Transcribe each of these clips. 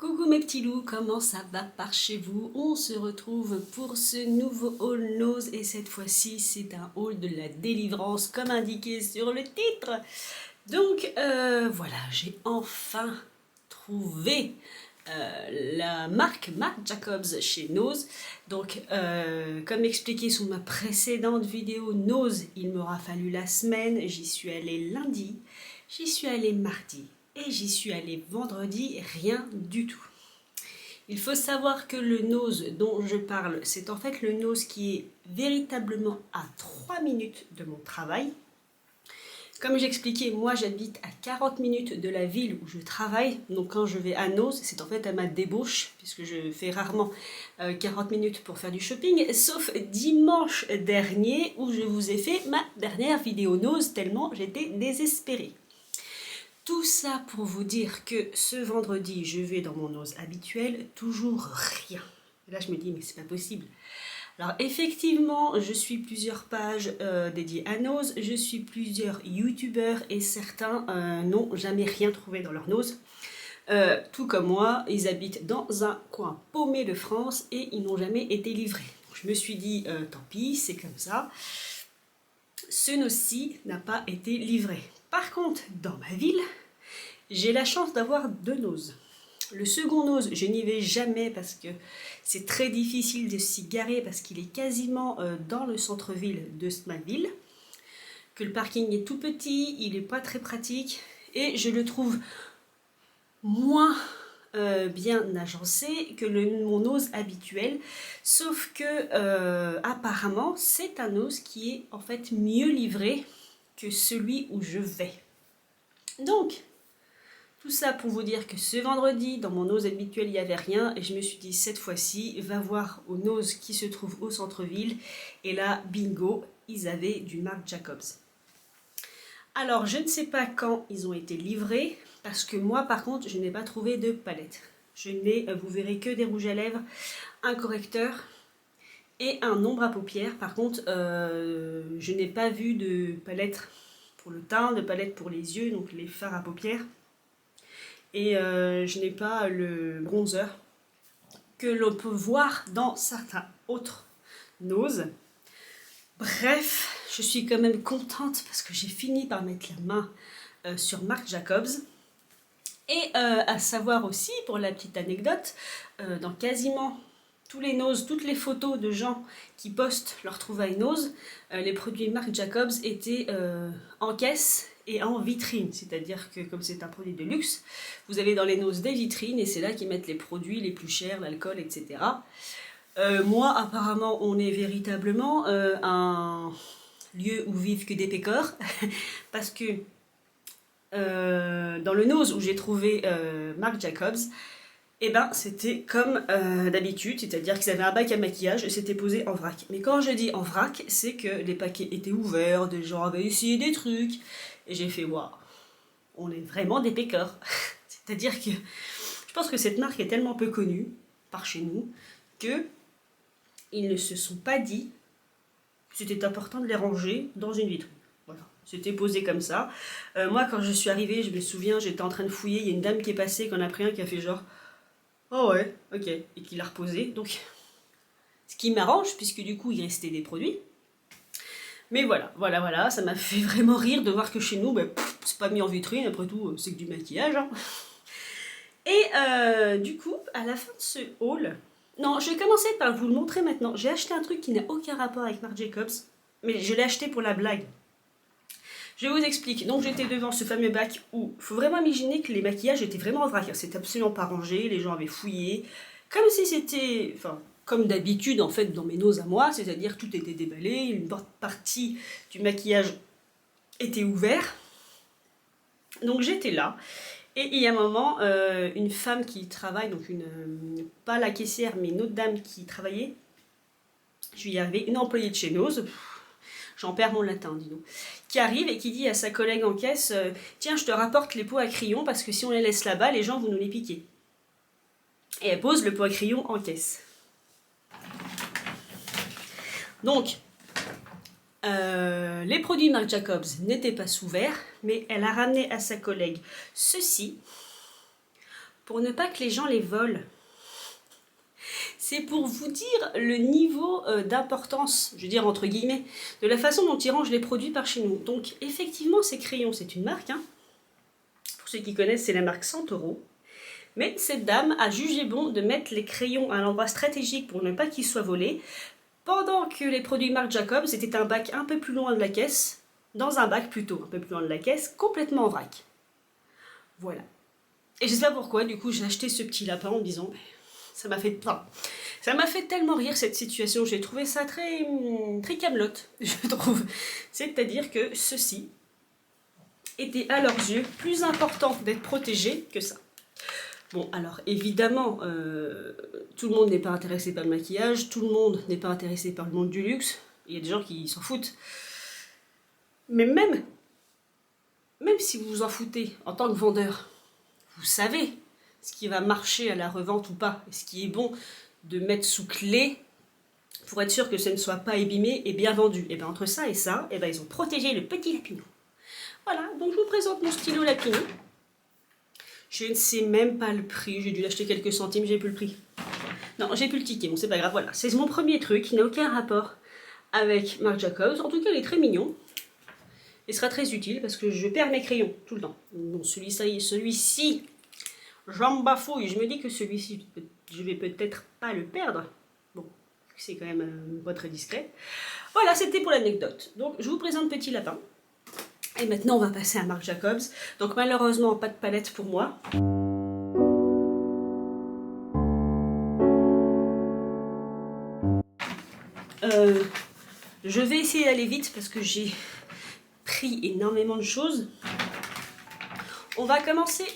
Coucou mes petits loups, comment ça va par chez vous? On se retrouve pour ce nouveau haul nose et cette fois-ci c'est un haul de la délivrance comme indiqué sur le titre. Donc voilà, j'ai enfin trouvé la marque Marc Jacobs chez Nose. Donc comme expliqué sur ma précédente vidéo Nose, il m'aura fallu la semaine, j'y suis allée lundi, j'y suis allée mardi. Et j'y suis allée vendredi, rien du tout. Il faut savoir que le nose dont je parle, c'est en fait le nose qui est véritablement à 3 minutes de mon travail. Comme j'expliquais, moi j'habite à 40 minutes de la ville où je travaille. Donc quand je vais à Nose, c'est en fait à ma débauche, puisque je fais rarement 40 minutes pour faire du shopping, sauf dimanche dernier où je vous ai fait ma dernière vidéo Nose tellement j'étais désespérée. Tout ça pour vous dire que ce vendredi, je vais dans mon Nose habituel, toujours rien. Et là, je me dis, mais c'est pas possible. Alors, effectivement, je suis plusieurs pages dédiées à Nose, je suis plusieurs youtubeurs et certains n'ont jamais rien trouvé dans leur Nose. Tout comme moi, ils habitent dans un coin paumé de France et ils n'ont jamais été livrés. Je me suis dit, tant pis, c'est comme ça. Ce nose-ci n'a pas été livré. Par contre, dans ma ville, j'ai la chance d'avoir deux noses. Le second nose, je n'y vais jamais parce que c'est très difficile de s'y garer parce qu'il est quasiment dans le centre-ville de ma ville. Que le parking est tout petit, il n'est pas très pratique et je le trouve moins bien agencé que mon nose habituel. Sauf que apparemment, c'est un nose qui est en fait mieux livré que celui où je vais. Donc, tout ça pour vous dire que ce vendredi, dans mon nose habituel, il n'y avait rien. Et je me suis dit, cette fois-ci, va voir au nose qui se trouve au centre-ville. Et là, bingo, ils avaient du Marc Jacobs. Alors, je ne sais pas quand ils ont été livrés. Parce que moi, par contre, je n'ai pas trouvé de palette. Je n'ai, vous verrez, que des rouges à lèvres, un correcteur et un ombre à paupières. Par contre, je n'ai pas vu de palette pour le teint, de palette pour les yeux, donc les fards à paupières. Et je n'ai pas le bronzer que l'on peut voir dans certains autres noses. Bref, je suis quand même contente parce que j'ai fini par mettre la main sur Marc Jacobs. Et à savoir aussi, pour la petite anecdote, dans quasiment tous les noses, toutes les photos de gens qui postent leurs trouvailles noses, les produits Marc Jacobs étaient en caisse et en vitrine, c'est-à-dire que comme c'est un produit de luxe, vous avez dans les noses des vitrines et c'est là qu'ils mettent les produits les plus chers, l'alcool, etc. Moi, apparemment, on est véritablement un lieu où vivent que des pécores, parce que dans le nose où j'ai trouvé Marc Jacobs, et ben c'était comme d'habitude, c'est-à-dire qu'ils avaient un bac à maquillage et c'était posé en vrac. Mais quand je dis en vrac, c'est que les paquets étaient ouverts, des gens avaient essayé des trucs, et j'ai fait waouh, on est vraiment des pécores. C'est-à-dire que je pense que cette marque est tellement peu connue par chez nous que ils ne se sont pas dit que c'était important de les ranger dans une vitrine. Voilà, c'était posé comme ça. Moi, quand je suis arrivée, je me souviens, j'étais en train de fouiller, il y a une dame qui est passée, qu'on a pris un qui a fait genre oh ouais, ok, et qui l'a reposé. Donc, ce qui m'arrange, puisque du coup, il restait des produits. Mais voilà, ça m'a fait vraiment rire de voir que chez nous, c'est pas mis en vitrine, après tout, c'est que du maquillage. Hein. Et du coup, à la fin de ce haul, non, je vais commencer par vous le montrer maintenant. J'ai acheté un truc qui n'a aucun rapport avec Marc Jacobs, mais je l'ai acheté pour la blague. Je vous explique. Donc j'étais devant ce fameux bac où il faut vraiment imaginer que les maquillages étaient vraiment en vrac. C'était absolument pas rangé, les gens avaient fouillé. Comme si c'était, enfin, comme d'habitude en fait dans mes noses à moi, c'est-à-dire tout était déballé, une partie du maquillage était ouvert. Donc j'étais là. Et il y a un moment, une femme qui travaille, donc pas la caissière, mais une autre dame qui travaillait, je lui y arrivais, une employée de chez Nose, j'en perds mon latin, dis donc, qui arrive et qui dit à sa collègue en caisse tiens, je te rapporte les pots à crayon parce que si on les laisse là-bas, les gens vont nous les piquer. Et elle pose le pot à crayon en caisse. Donc, les produits Marc Jacobs n'étaient pas sous verre, mais elle a ramené à sa collègue ceci pour ne pas que les gens les volent. C'est pour vous dire le niveau d'importance, je veux dire entre guillemets, de la façon dont ils rangent les produits par chez nous. Donc effectivement, ces crayons, c'est une marque. Hein. Pour ceux qui connaissent, c'est la marque Santoro. Mais cette dame a jugé bon de mettre les crayons à un endroit stratégique pour ne pas qu'ils soient volés, pendant que les produits Marc Jacobs étaient un bac un peu plus loin de la caisse, dans un bac plutôt un peu plus loin de la caisse, complètement en vrac. Voilà. Et je sais pas pourquoi, du coup j'ai acheté ce petit lapin en me disant, ça m'a fait tellement rire cette situation, j'ai trouvé ça très, très camelote, je trouve. C'est-à-dire que ceci était à leurs yeux plus important d'être protégé que ça. Bon, alors évidemment, tout le monde n'est pas intéressé par le maquillage, tout le monde n'est pas intéressé par le monde du luxe, il y a des gens qui s'en foutent. Mais même si vous vous en foutez en tant que vendeur, vous savez ce qui va marcher à la revente ou pas, et ce qui est bon de mettre sous clé pour être sûr que ça ne soit pas abîmé et bien vendu. Et bien entre ça et ça, et ben ils ont protégé le petit Lapino. Voilà, donc je vous présente mon stylo Lapino. Je ne sais même pas le prix, j'ai dû l'acheter quelques centimes, j'ai plus le prix. Non, j'ai plus le ticket, bon c'est pas grave, voilà. C'est mon premier truc, qui n'a aucun rapport avec Marc Jacobs. En tout cas, il est très mignon. Il sera très utile parce que je perds mes crayons tout le temps. Bon, celui-ci, j'en bafouille. Je me dis que celui-ci, je vais peut-être pas le perdre. Bon, c'est quand même pas très discret. Voilà, c'était pour l'anecdote. Donc, je vous présente Petit Lapin. Et maintenant, on va passer à Marc Jacobs. Donc, malheureusement, pas de palette pour moi. Je vais essayer d'aller vite parce que j'ai pris énormément de choses. On va commencer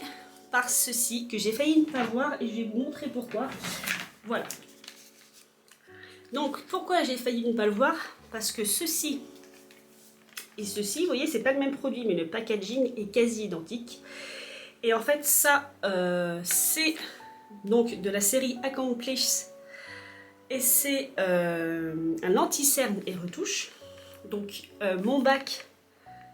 par ceci que j'ai failli ne pas voir et je vais vous montrer pourquoi. Voilà. Donc, pourquoi j'ai failli ne pas le voir? Parce que ceci et ceci, vous voyez, c'est pas le même produit, mais le packaging est quasi identique. Et en fait, ça, c'est donc de la série Accomplish. Et c'est un anti-cerne et retouche. Donc, mon bac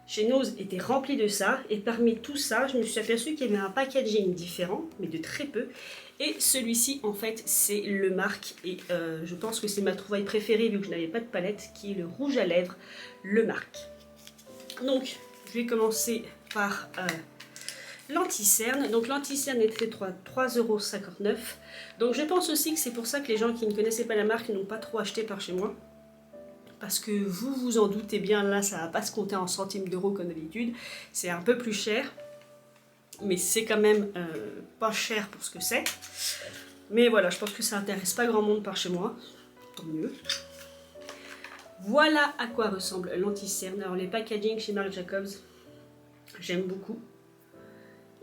chez Nose était rempli de ça. Et parmi tout ça, je me suis aperçue qu'il y avait un packaging différent, mais de très peu. Et celui-ci, en fait, c'est le Marc. Et je pense que c'est ma trouvaille préférée, vu que je n'avais pas de palette, qui est le rouge à lèvres, le Marc. Donc, je vais commencer par l'anti-cerne. Donc, l'anti-cerne était 3,59 €. Donc, je pense aussi que c'est pour ça que les gens qui ne connaissaient pas la marque n'ont pas trop acheté par chez moi. Parce que vous vous en doutez bien, là, ça ne va pas se compter en centimes d'euros comme d'habitude. C'est un peu plus cher. Mais c'est quand même pas cher pour ce que c'est. Mais voilà, je pense que ça n'intéresse pas grand monde par chez moi. Tant mieux. Voilà à quoi ressemble l'anti-cerne. Alors les packaging chez Marc Jacobs, j'aime beaucoup.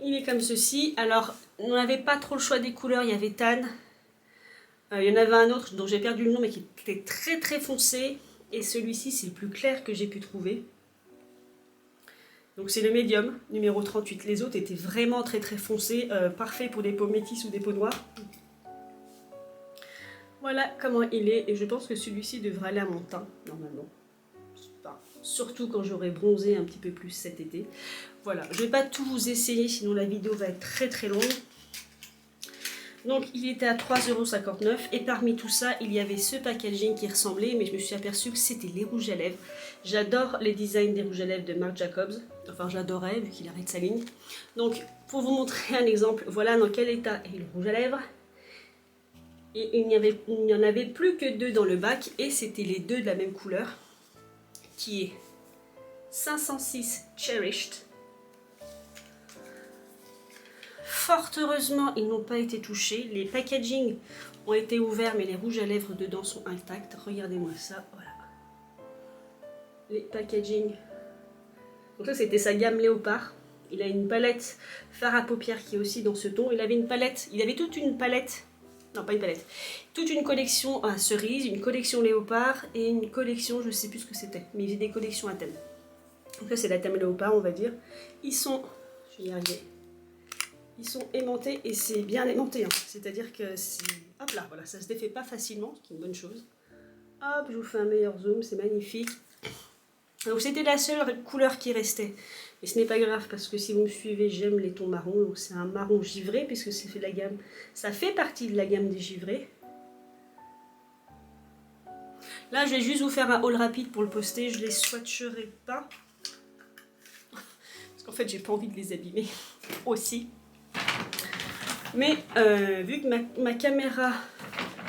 Il est comme ceci. Alors, on n'avait pas trop le choix des couleurs. Il y avait Tan. Il y en avait un autre dont j'ai perdu le nom, mais qui était très très foncé. Et celui-ci, c'est le plus clair que j'ai pu trouver. Donc c'est le médium, numéro 38. Les autres étaient vraiment très très foncés. Parfait pour des peaux métisses ou des peaux noires. Voilà comment il est. Et je pense que celui-ci devrait aller à mon teint, normalement. Enfin, surtout quand j'aurai bronzé un petit peu plus cet été. Voilà, je ne vais pas tout vous essayer, sinon la vidéo va être très très longue. Donc il était à 3,59 € et parmi tout ça, il y avait ce packaging qui ressemblait, mais je me suis aperçue que c'était les rouges à lèvres. J'adore les designs des rouges à lèvres de Marc Jacobs. Enfin, j'adorais vu qu'il arrête sa ligne. Donc, pour vous montrer un exemple, voilà dans quel état est le rouge à lèvres. Et il n'y en avait plus que 2 dans le bac et c'était les 2 de la même couleur, qui est 506 Cherished. Fort heureusement, ils n'ont pas été touchés. Les packaging ont été ouverts, mais les rouges à lèvres dedans sont intacts. Regardez-moi ça, voilà. Les packaging. Donc ça, c'était sa gamme Léopard. Il a une palette fard à paupières qui est aussi dans ce ton. Il avait toute une palette. Non, pas une palette. Toute une collection à cerises, une collection Léopard et une collection, je sais plus ce que c'était, mais il faisait des collections à thème. Donc là, c'est la thème Léopard, on va dire. Ils sont, je vais y arriver, ils sont aimantés et c'est bien aimanté. Hein. C'est-à-dire que c'est, hop là, voilà, ça se défait pas facilement, ce qui est une bonne chose. Hop, je vous fais un meilleur zoom, c'est magnifique. Donc c'était la seule couleur qui restait. Mais ce n'est pas grave parce que si vous me suivez, j'aime les tons marrons. Donc c'est un marron givré puisque ça fait la gamme, ça fait partie de la gamme des givrés. Là, je vais juste vous faire un haul rapide pour le poster. Je les swatcherai pas. Parce qu'en fait, j'ai pas envie de les abîmer aussi. Mais vu que ma caméra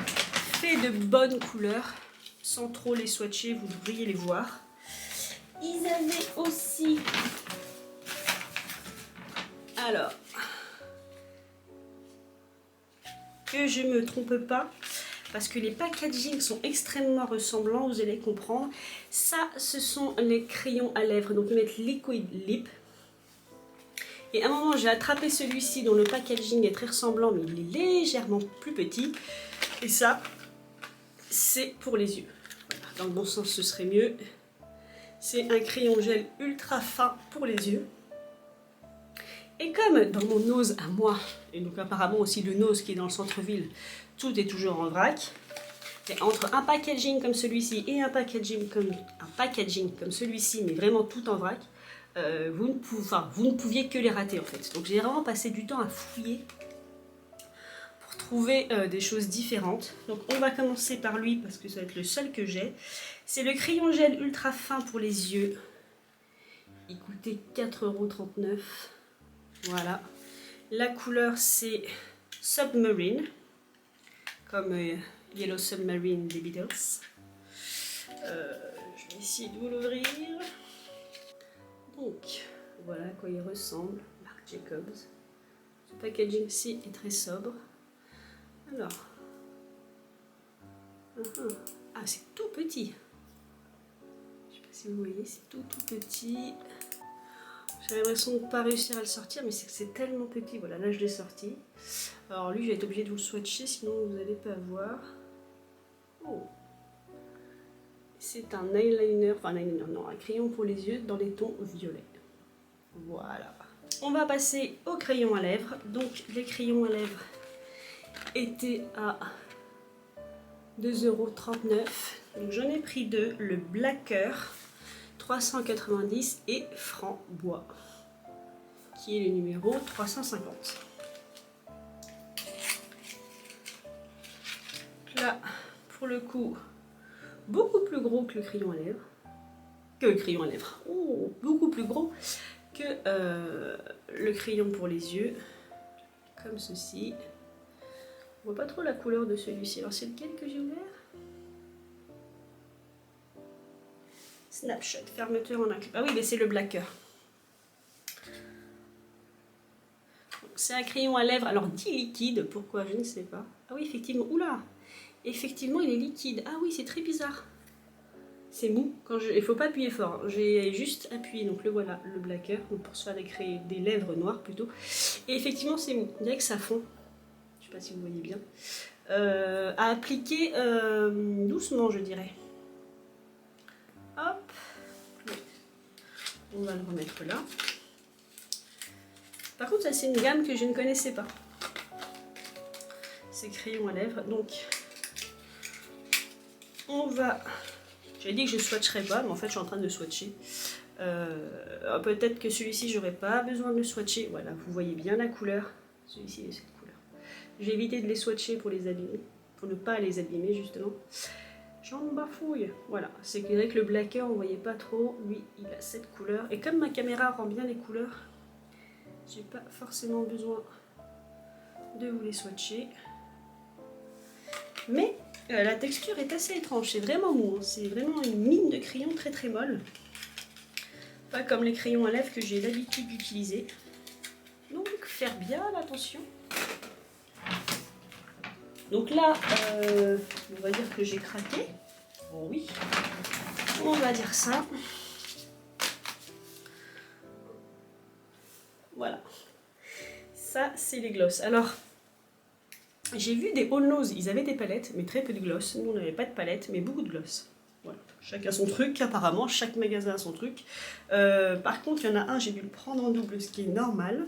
fait de bonnes couleurs, sans trop les swatcher, vous devriez les voir. Ils avaient aussi... Alors... Que je me trompe pas, parce que les packagings sont extrêmement ressemblants, vous allez comprendre. Ça, ce sont les crayons à lèvres, donc ils mettent Liquid Lip. Et à un moment, j'ai attrapé celui-ci dont le packaging est très ressemblant, mais il est légèrement plus petit. Et ça, c'est pour les yeux. Dans le bon sens, ce serait mieux. C'est un crayon gel ultra fin pour les yeux. Et comme dans mon nose à moi, et donc apparemment aussi le nose qui est dans le centre-ville, tout est toujours en vrac, et entre un packaging comme celui-ci et un packaging comme celui-ci, mais vraiment tout en vrac, vous ne pouviez que les rater en fait. Donc j'ai vraiment passé du temps à fouiller pour trouver des choses différentes. Donc on va commencer par lui parce que ça va être le seul que j'ai. C'est le crayon gel ultra fin pour les yeux. Il coûtait 4,39 €. Voilà. La couleur c'est Submarine, comme Yellow Submarine des Beatles. Je vais essayer de vous l'ouvrir. Donc, voilà à quoi il ressemble, Marc Jacobs. Ce packaging-ci est très sobre. Alors, ah, c'est tout petit. Je ne sais pas si vous voyez, c'est tout petit. J'ai l'impression de ne pas réussir à le sortir, mais c'est que c'est tellement petit. Voilà, là je l'ai sorti. Alors lui, je vais être obligée de vous le swatcher, sinon vous n'allez pas voir. Oh. C'est un eyeliner, enfin un eyeliner, non, un crayon pour les yeux dans les tons violets. Voilà. On va passer au crayon à lèvres. Donc les crayons à lèvres étaient à 2,39 €. Donc j'en ai pris deux, le Blacker 390 et Framboise, qui est le numéro 350. Là, pour le coup, beaucoup plus gros que le crayon à lèvres. Oh, beaucoup plus gros que le crayon pour les yeux. Comme ceci. On voit pas trop la couleur de celui-ci. Alors c'est lequel que j'ai ouvert? Snapshot, fermeture en un clip. Ah oui, mais c'est le Blacker. C'est un crayon à lèvres, alors dit liquide, pourquoi je ne sais pas. Ah oui, effectivement, oula, effectivement il est liquide. Ah oui, c'est très bizarre. C'est mou, il ne faut pas appuyer fort. J'ai juste appuyé, donc le voilà, le Blacker, donc pour se faire des lèvres noires plutôt. Et effectivement c'est mou, on dirait que ça fond. Je ne sais pas si vous voyez bien. À appliquer doucement, je dirais. Hop, on va le remettre là. Par contre, ça c'est une gamme que je ne connaissais pas. Ces crayons à lèvres. Donc, on va... J'avais dit que je ne swatcherais pas, mais en fait, je suis en train de swatcher. Peut-être que celui-ci, j'aurais pas besoin de le swatcher. Voilà, vous voyez bien la couleur. Celui-ci est cette couleur. J'ai évité de les swatcher pour les abîmer. Pour ne pas les abîmer, justement. J'en bafouille. Voilà, c'est vrai que le Blacker, on ne voyait pas trop. Lui, il a cette couleur. Et comme ma caméra rend bien les couleurs, j'ai pas forcément besoin de vous les swatcher. Mais la texture est assez étrange, c'est vraiment mou, hein. C'est vraiment une mine de crayon très très molle. Pas comme les crayons à lèvres que j'ai l'habitude d'utiliser. Donc faire bien attention. Donc là, on va dire que j'ai craqué. Bon oui, on va dire ça. Voilà. Ça, c'est les glosses. Alors, j'ai vu des All Nose, ils avaient des palettes, mais très peu de gloss. Nous, on n'avait pas de palette, mais beaucoup de gloss. Voilà. Chacun son truc, apparemment, chaque magasin a son truc. Par contre, il y en a un, j'ai dû le prendre en double, ce qui est normal.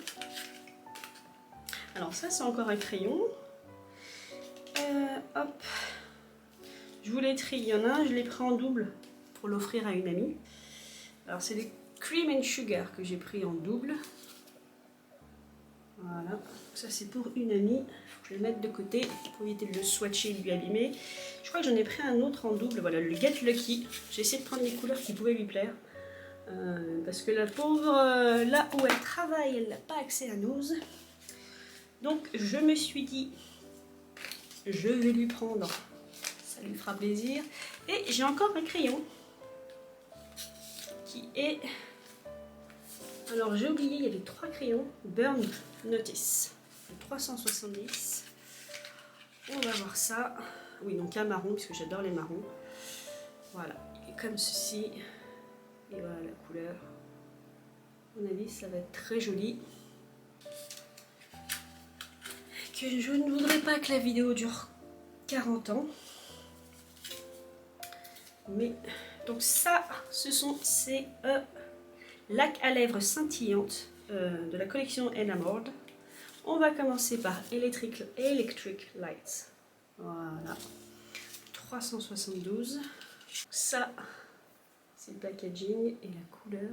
Alors ça, c'est encore un crayon. Hop. Je vous l'ai trié, il y en a un, je l'ai pris en double pour l'offrir à une amie. Alors c'est les Cream and Sugar que j'ai pris en double. Voilà, ça c'est pour une amie. Je vais le mettre de côté pour éviter de le swatcher et de lui abîmer. Je crois que j'en ai pris un autre en double, voilà, le Get Lucky. J'ai essayé de prendre les couleurs qui pouvaient lui plaire. Parce que la pauvre, là où elle travaille, elle n'a pas accès à Nose. Donc je me suis dit, je vais lui prendre, ça lui fera plaisir. Et j'ai encore un crayon qui est... Alors j'ai oublié, il y avait 3 crayons, Burn Notice, le 370. On va voir ça. Oui, donc un marron, puisque j'adore les marrons. Voilà, et comme ceci. Et voilà la couleur. À mon avis, ça va être très joli. Que je ne voudrais pas que la vidéo dure 40 ans. Mais, donc ça, ce sont ces lacs à lèvres scintillantes de la collection Enamored. On va commencer par Electric Lights. Voilà. 372. Ça, c'est le packaging et la couleur.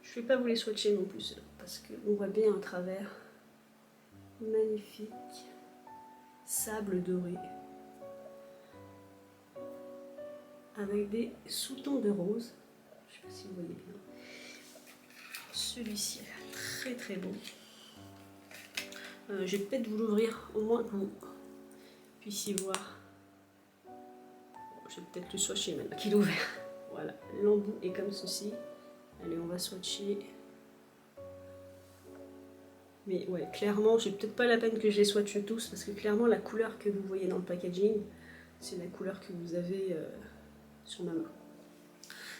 Je ne vais pas vous les swatcher non plus parce qu'on voit bien à travers. Magnifique. Sable doré. Avec des sous-tons de rose. Je ne sais pas si vous voyez bien. Celui-ci est très très beau. Je vais peut-être vous l'ouvrir au moins que vous puissiez voir. Je vais peut-être le swatcher maintenant qu'il est ouvert. Voilà, l'embout est comme ceci. Allez, on va swatcher. Mais ouais, clairement, j'ai peut-être pas la peine que je les swatche tous parce que clairement, la couleur que vous voyez dans le packaging, c'est la couleur que vous avez sur ma main.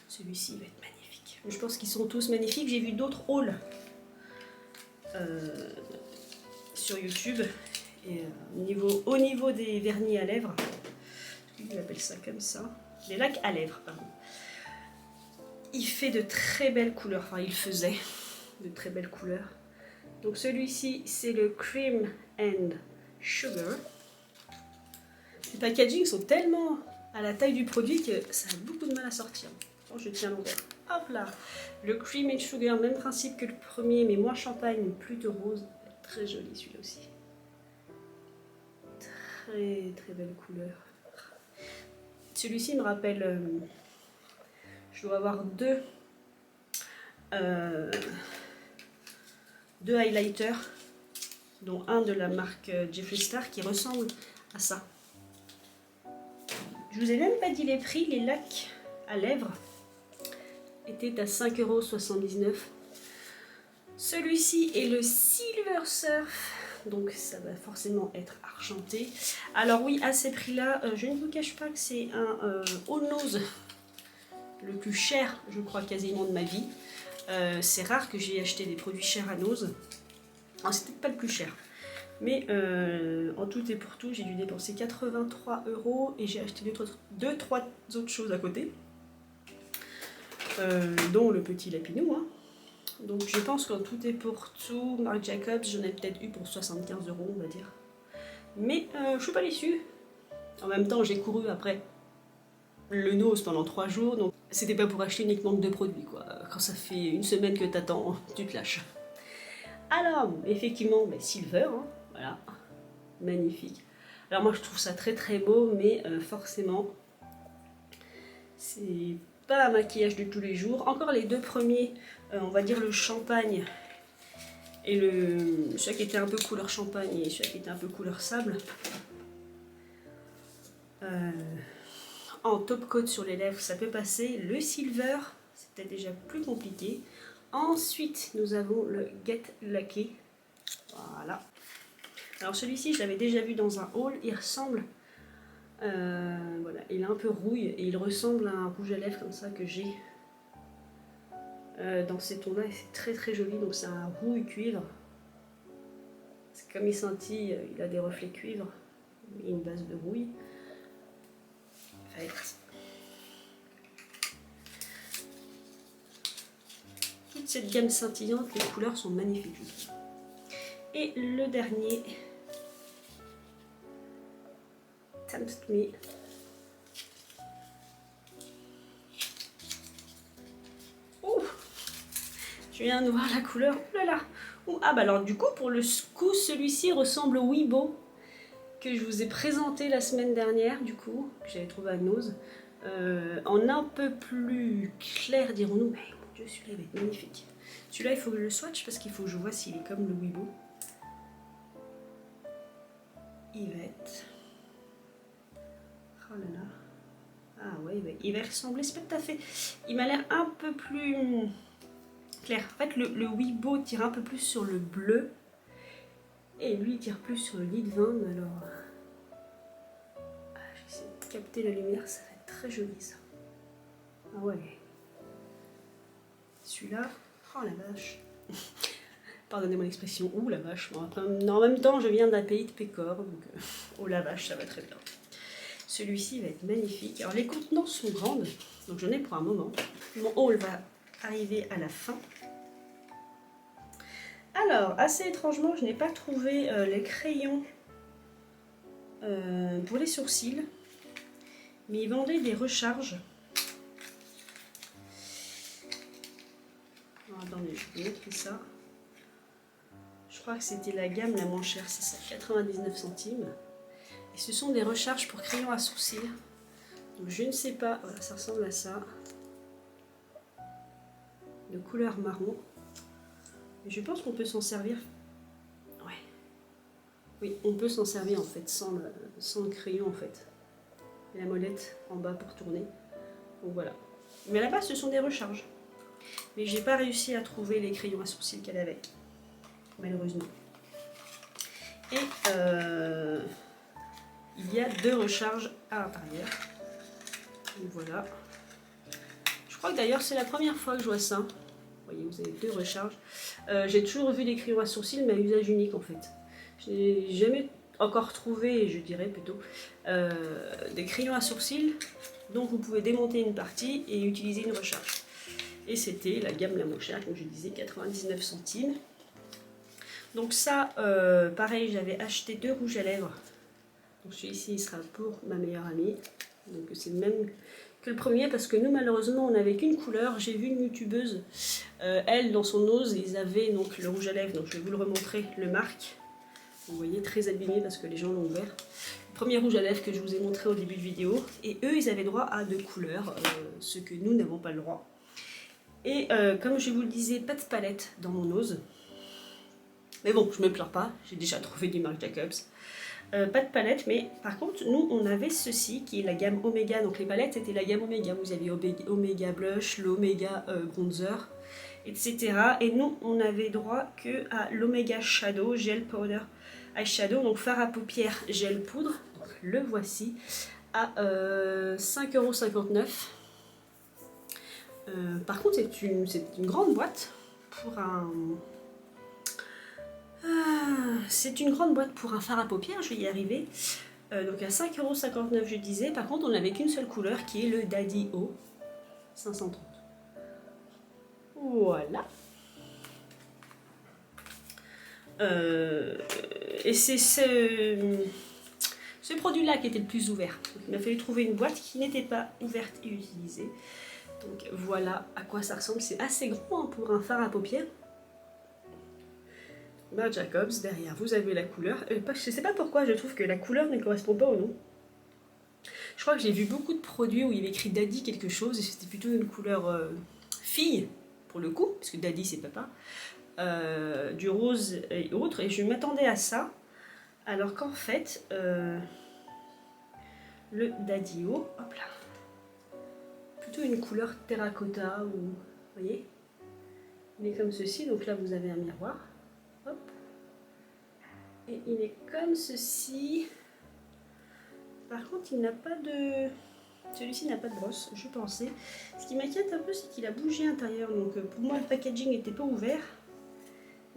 Celui-ci va être magnifique. Je pense qu'ils sont tous magnifiques. J'ai vu d'autres hauls sur YouTube. Et au niveau des vernis à lèvres, il appelle ça comme ça, les lacs à lèvres, pardon. Il fait de très belles couleurs, enfin il faisait de très belles couleurs. Donc celui-ci c'est le Cream and Sugar. Les packagings sont tellement à la taille du produit que ça a beaucoup de mal à sortir. Bon, je tiens l'envers. Hop là, le Cream and Sugar, même principe que le premier, mais moins champagne, plutôt rose. Très joli celui-là aussi. Très très belle couleur. Celui-ci me rappelle, je dois avoir deux highlighters, dont un de la marque Jeffree Star qui ressemble à ça. Je vous ai même pas dit les prix, les lacs à lèvres étaient à 5,79 €. Celui-ci est le Silver Surf, donc ça va forcément être argenté. Alors oui, à ces prix-là, je ne vous cache pas que c'est un All Nose, le plus cher, je crois, quasiment de ma vie. C'est rare que j'ai acheté des produits chers à Nose. Alors c'est peut-être pas le plus cher, mais en tout et pour tout, j'ai dû dépenser 83 € et j'ai acheté 2-3 autres choses à côté, dont le petit lapinou, hein. Donc je pense qu'en tout et pour tout, Marc Jacobs, j'en ai peut-être eu pour 75 €, on va dire. Mais je suis pas déçue. En même temps, j'ai couru après le Nose pendant 3 jours, donc c'était pas pour acheter uniquement 2 produits, quoi. Quand ça fait une semaine que t'attends, tu te lâches. Alors, effectivement, Silver, hein, voilà, magnifique. Alors moi je trouve ça très très beau, mais forcément, c'est pas un maquillage de tous les jours. Encore les deux premiers, on va dire le champagne et celui qui était un peu couleur champagne et celui qui était un peu couleur sable. En top coat sur les lèvres, ça peut passer. Le silver, c'était déjà plus compliqué. Ensuite, nous avons le Get Lucky. Voilà. Alors celui-ci, je l'avais déjà vu dans un haul. Il ressemble... voilà, il est un peu rouille et il ressemble à un rouge à lèvres comme ça que j'ai dans ces tons-là. Et c'est très très joli. Donc c'est un rouille cuivre. C'est comme il scintille, il a des reflets cuivre et une base de rouille. Toute cette gamme scintillante, les couleurs sont magnifiques. Et le dernier, Tempt Me. Je viens de voir la couleur. Oh là là. Ah bah alors du coup, pour le coup, celui-ci ressemble au Weibo que je vous ai présenté la semaine dernière, du coup, que j'avais trouvé à Nose. En un peu plus clair, dirons-nous. Mais mon Dieu, celui-là va être magnifique. Celui-là, il faut que je le swatch parce qu'il faut que je vois s'il est comme le Weibo. Il va être... Oh là là. Ah ouais, ouais. Il va ressembler, c'est pas tout à fait... Il m'a l'air un peu plus clair. En fait, le Weibo tire un peu plus sur le bleu. Et lui, il tire plus sur le lit de vin. Alors... je vais essayer de capter la lumière, ça va être très joli ça. Ah ouais. Celui-là... Oh la vache. Pardonnez mon expression, ouh la vache. Bon, en même temps, je viens d'un pays de Pécor, donc oh la vache, ça va très bien. Celui-ci va être magnifique. Alors les contenants sont grandes, donc j'en ai pour un moment. Mon haul va arriver à la fin. Alors, assez étrangement, je n'ai pas trouvé les crayons pour les sourcils, mais ils vendaient des recharges. Alors, attendez, je vais vous montrer ça. Je crois que c'était la gamme la moins chère, c'est ça, 99 centimes. Et ce sont des recharges pour crayons à sourcils. Donc je ne sais pas, voilà, ça ressemble à ça. De couleur marron. Et je pense qu'on peut s'en servir. Ouais. Oui, on peut s'en servir en fait, sans le crayon en fait. Et la molette en bas pour tourner. Donc voilà. Mais là-bas, ce sont des recharges. Mais j'ai pas réussi à trouver les crayons à sourcils qu'elle avait. Malheureusement. Et il y a 2 recharges à l'intérieur. Donc voilà. Je crois que d'ailleurs c'est la première fois que je vois ça. Vous voyez, vous avez 2 recharges. J'ai toujours vu des crayons à sourcils, mais à usage unique en fait. Je n'ai jamais encore trouvé, je dirais plutôt, des crayons à sourcils dont vous pouvez démonter une partie et utiliser une recharge. Et c'était la gamme la moins chère, comme je disais, 99 centimes. Donc ça, pareil, j'avais acheté 2 rouges à lèvres. Donc celui-ci, il sera pour ma meilleure amie. Donc c'est le même que le premier, parce que nous, malheureusement, on n'avait qu'une couleur. J'ai vu une youtubeuse, elle, dans son Nose, ils avaient donc le rouge à lèvres. Donc je vais vous le remontrer, le marque. Vous voyez, très abîmé parce que les gens l'ont ouvert. Le premier rouge à lèvres que je vous ai montré au début de vidéo. Et eux, ils avaient droit à 2 couleurs, ce que nous n'avons pas le droit. Et comme je vous le disais, pas de palette dans mon Nose. Mais bon, je me plains pas, j'ai déjà trouvé du Marc Jacobs. Pas de palette, mais par contre, nous, on avait ceci, qui est la gamme Omega. Donc les palettes, c'était la gamme Omega. Vous aviez Omega Blush, l'Omega Bronzer, etc. Et nous, on avait droit que à l'Omega Shadow, Gel Powder Eyeshadow, donc fard à paupières gel poudre. Donc, le voici, à 5,59 €. Par contre, c'est une grande boîte pour un... c'est une grande boîte pour un fard à paupières, je vais y arriver. Donc à 5,59 € je disais. Par contre, on n'avait qu'une seule couleur qui est le Daddy O 530. Voilà. Et c'est ce produit-là qui était le plus ouvert. Donc, il m'a fallu trouver une boîte qui n'était pas ouverte et utilisée. Donc voilà à quoi ça ressemble. C'est assez grand hein, pour un fard à paupières. Marc Jacobs, derrière vous avez la couleur. Je ne sais pas pourquoi je trouve que la couleur ne correspond pas au nom. Je crois que j'ai vu beaucoup de produits où il y avait écrit Daddy quelque chose et c'était plutôt une couleur fille pour le coup, parce que Daddy c'est papa. Du rose et autres, et je m'attendais à ça, alors qu'en fait, le Daddy-O, hop là, plutôt une couleur terracotta, ou vous voyez, il est comme ceci, donc là vous avez un miroir. Hop. Et il est comme ceci. Par contre, il n'a pas de... Celui-ci n'a pas de brosse, je pensais. Ce qui m'inquiète un peu, c'est qu'il a bougé à l'intérieur. Donc pour moi, le packaging n'était pas ouvert.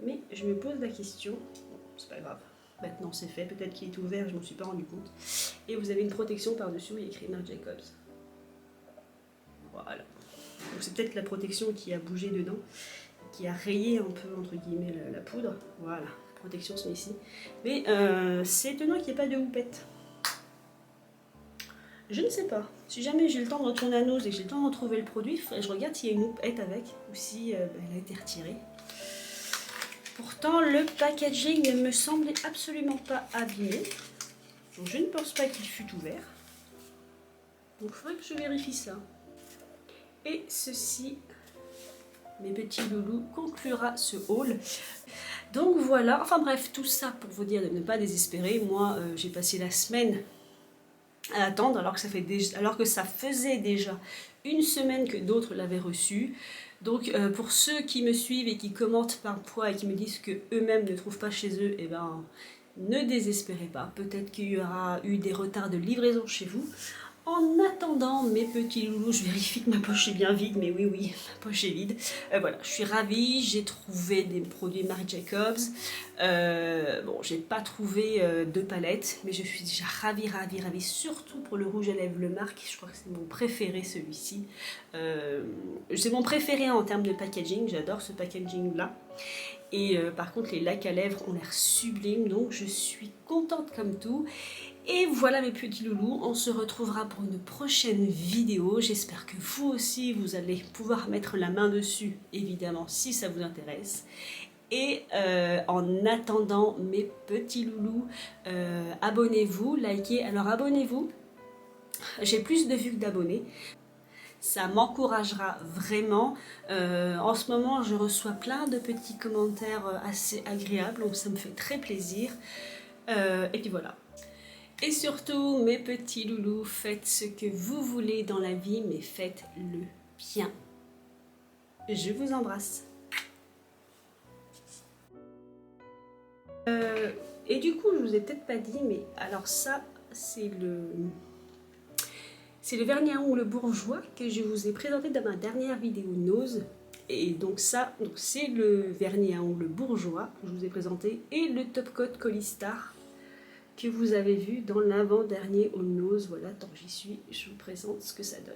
Mais je me pose la question. Bon, c'est pas grave. Maintenant, c'est fait. Peut-être qu'il est ouvert, je ne m'en suis pas rendu compte. Et vous avez une protection par-dessus où il y a écrit Marc Jacobs. Voilà. Donc c'est peut-être la protection qui a bougé dedans, qui a rayé un peu, entre guillemets, la poudre. Voilà, protection se met ici. Mais c'est étonnant qu'il n'y ait pas de houppette. Je ne sais pas. Si jamais j'ai le temps de retourner à Nose et que j'ai le temps de retrouver le produit, il faudrait que je regarde s'il y a une houppette avec ou si elle a été retirée. Pourtant, le packaging ne me semblait absolument pas abîmé. Donc, je ne pense pas qu'il fût ouvert. Donc, il faudrait que je vérifie ça. Et ceci, mes petits loulous, conclura ce haul. Donc voilà, enfin bref, tout ça pour vous dire de ne pas désespérer. Moi, j'ai passé la semaine à attendre alors que ça faisait déjà une semaine que d'autres l'avaient reçu. Donc pour ceux qui me suivent et qui commentent parfois et qui me disent que eux-mêmes ne trouvent pas chez eux, eh ben ne désespérez pas. Peut-être qu'il y aura eu des retards de livraison chez vous. En attendant, mes petits loulous, je vérifie que ma poche est bien vide, mais oui, ma poche est vide. Voilà, je suis ravie, j'ai trouvé des produits Marc Jacobs. Bon, j'ai pas trouvé de palette, mais je suis déjà ravie, surtout pour le rouge à lèvres, le Marc. Je crois que c'est mon préféré, celui-ci. C'est mon préféré en termes de packaging, j'adore ce packaging-là. Et par contre, les lacs à lèvres ont l'air sublimes, donc je suis contente comme tout. Et voilà mes petits loulous, on se retrouvera pour une prochaine vidéo. J'espère que vous aussi, vous allez pouvoir mettre la main dessus, évidemment, si ça vous intéresse. Et en attendant mes petits loulous, abonnez-vous, likez. Alors abonnez-vous, j'ai plus de vues que d'abonnés. Ça m'encouragera vraiment. En ce moment, je reçois plein de petits commentaires assez agréables, donc ça me fait très plaisir. Et puis voilà. Et surtout, mes petits loulous, faites ce que vous voulez dans la vie, mais faites-le bien. Je vous embrasse. Et du coup, je vous ai peut-être pas dit, mais alors ça, c'est le vernis à ongles bourgeois que je vous ai présenté dans ma dernière vidéo Nose. Et donc ça, c'est le vernis à ongles bourgeois que je vous ai présenté et le top coat Colistar que vous avez vu dans l'avant-dernier haul Nose. Voilà, tant que j'y suis, je vous présente ce que ça donne.